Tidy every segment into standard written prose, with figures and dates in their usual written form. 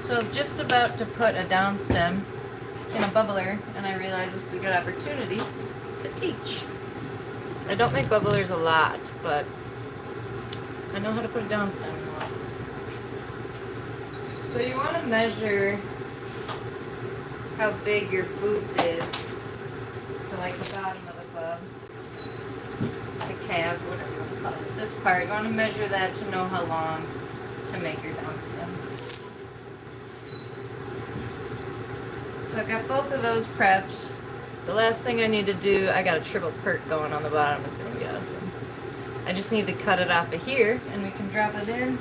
So I was just about to put a down stem in a bubbler, and I realized this is a good opportunity to teach. I don't make bubblers a lot, but I know how to put a down stem in one. So you want to measure how big your boot is. So like the bottom of the club, the cab, whatever you want to call it. This part, you want to measure that to know how long to make your down stem. So I've got both of those prepped. The last thing I need to do, I got a triple perk going on the bottom. It's going to be awesome. I just need to cut it off of here, and we can drop it in.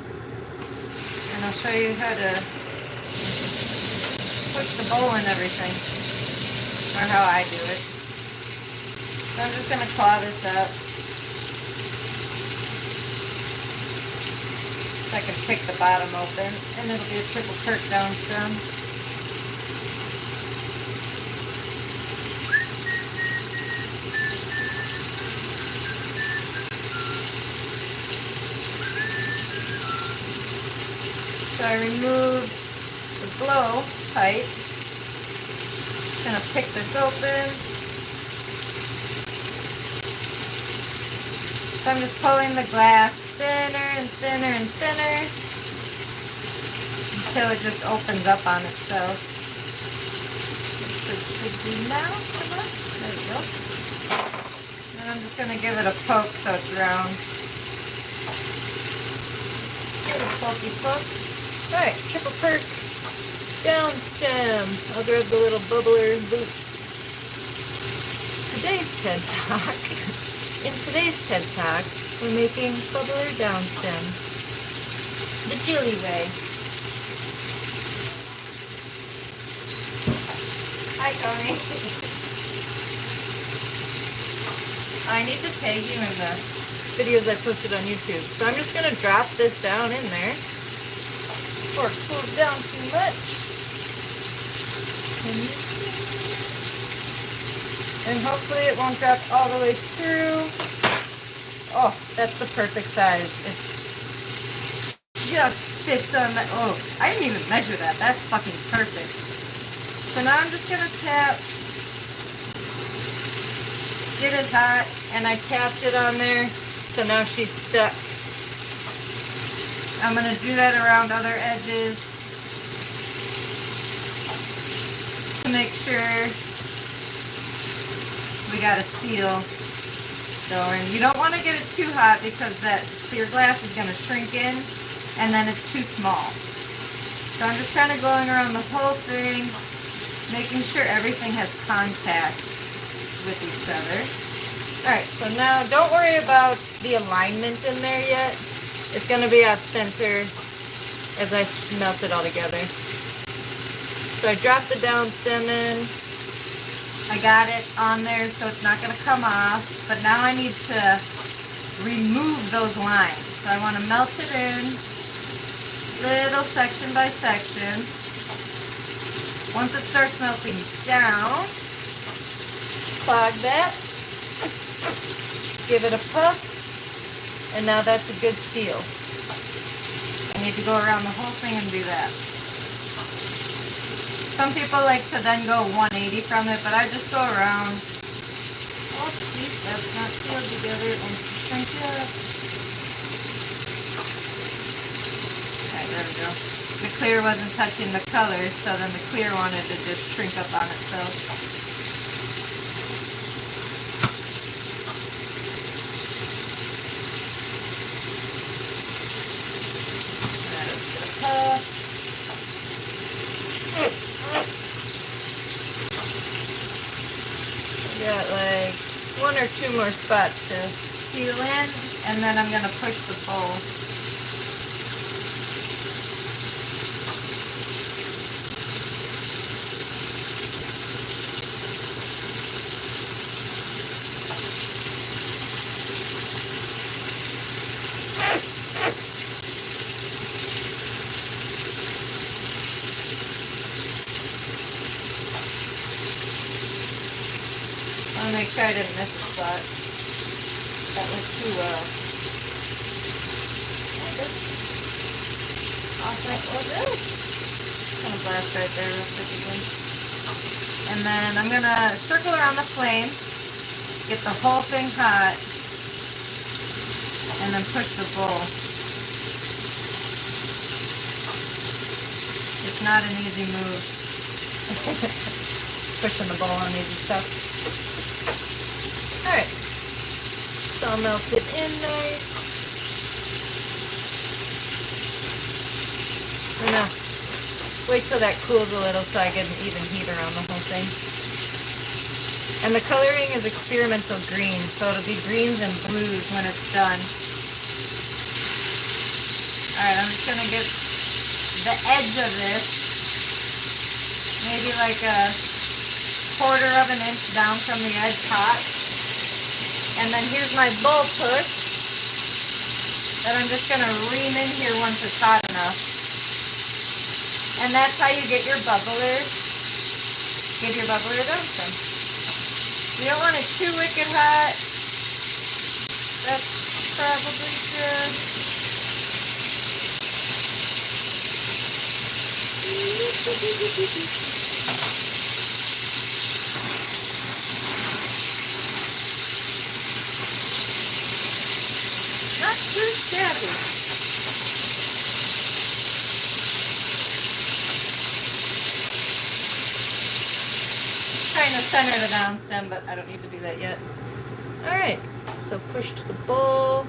And I'll show you how to push the bowl and everything, or how I do it. So I'm just going to claw this up so I can pick the bottom open, and it'll be a triple perk down stem. So I removed the blow pipe. Just gonna pick this open. So I'm just pulling the glass thinner and thinner and thinner until it just opens up on itself. This should be now. Come on. There we go. And I'm just gonna give it a poke so it's round. Give it a pokey poke. Alright, triple perk, down stem. I'll grab the little bubbler boot. Today's TED Talk. In today's TED Talk, we're making bubbler down stems. The Jilly way. Hi, Tony. I need to tag you in the videos I posted on YouTube. So I'm just going to drop this down in there. Before it cools down too much. And hopefully it won't drop all the way through. Oh, that's the perfect size. It just fits on that. Oh, I didn't even measure that. That's fucking perfect. So now I'm just gonna tap. Get it hot, and I tapped it on there. So now she's stuck. I'm going to do that around other edges to make sure we got a seal going. You don't want to get it too hot because that clear glass is going to shrink in and then it's too small. So I'm just kind of going around the whole thing, making sure everything has contact with each other. Alright, so now don't worry about the alignment in there yet. It's going to be off center as I melt it all together. So I dropped the down stem in. I got it on there so it's not going to come off. But now I need to remove those lines. So I want to melt it in, little section by section. Once it starts melting down, clog that. Give it a puff. And now that's a good seal. I need to go around the whole thing and do that. Some people like to then go 180 from it, but I just go around. Oh, see, that's not sealed together. It wants to shrink it up. Alright, there we go. The clear wasn't touching the color, so then the clear wanted to just shrink up on itself. Got like 1 or 2 more spots to seal in, and then I'm going to push the bowl. I want to make sure I didn't miss a spot. That went too well. Off that was it. gonna blast right there real quick again. And then I'm gonna circle around the flame, get the whole thing hot, and then push the bowl. It's not an easy move. Pushing the bowl on easy stuff. Alright. It's all melted in nice. I'm gonna wait till that cools a little so I get an even heat around the whole thing. And the coloring is experimental green, so it'll be greens and blues when it's done. Alright, I'm just gonna get the edge of this, maybe like a 1/4 of an inch down from the edge hot. And then here's my bowl push that I'm just gonna ream in here once it's hot enough. And that's how you get your bubbler. Give your bubbler a dum stem. You don't want it too wicked hot. That's probably good. Not too shabby. Trying to center the down stem, but I don't need to do that yet. Alright, so push to the bowl.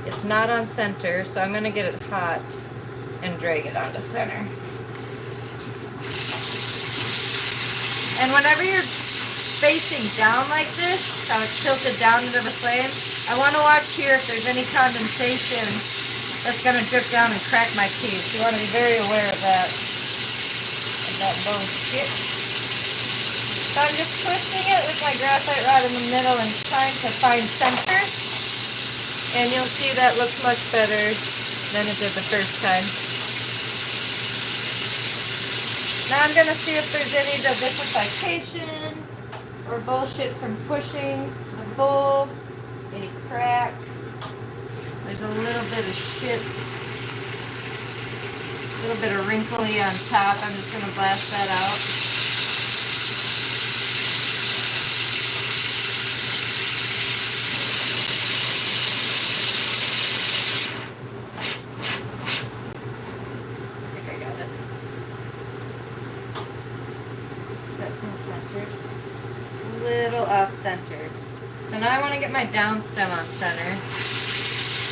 It's not on center, so I'm going to get it hot and drag it onto center. And whenever you're facing down like this, how it's tilted down into the flame, I want to watch here if there's any condensation that's going to drip down and crack my piece. You want to be very aware of that. That bone shit. So I'm just twisting it with my graphite rod in the middle and trying to find center. And you'll see that looks much better than it did the first time. Now I'm going to see if there's any diversification or bullshit from pushing the bowl. Any cracks. There's a little bit of shit. A little bit of wrinkly on top. I'm just going to blast that out. I think I got it. Is that thing centered? It's a little off-centered. So now I want to get my down stem on center.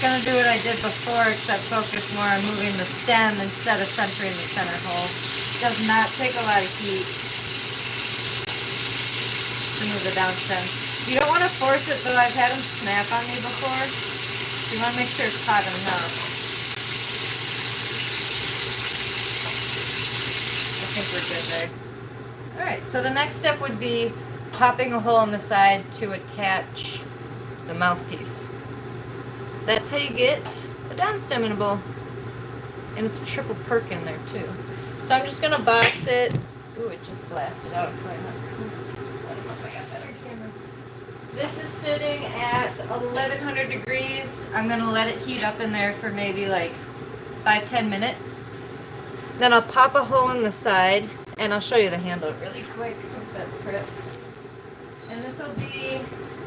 Going to do what I did before, except focus more on moving the stem instead of centering the center hole. It does not take a lot of heat to move the down stem. You don't want to force it though. I've had them snap on me before. So you want to make sure it's hot enough. I think we're good there. Alright, so the next step would be popping a hole in the side to attach the mouthpiece. That's how you get a down stem in a bowl. And it's a triple perk in there too. So I'm just going to box it. Ooh, it just blasted out of frame. That's cool. I don't know if I got better camera. This is sitting at 1100 degrees. I'm going to let it heat up in there for maybe like 5-10 minutes. Then I'll pop a hole in the side. And I'll show you the handle really quick since that's prepped. And this will be,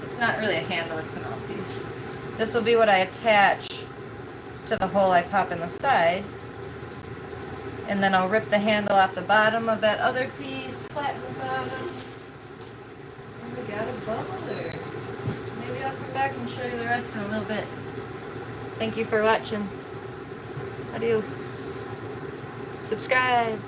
it's not really a handle, it's a mouthpiece. This will be what I attach to the hole I pop in the side. And then I'll rip the handle off the bottom of that other piece, flatten the bottom. And we got a bubbler. Maybe I'll come back and show you the rest in a little bit. Thank you for watching. Adios. Subscribe.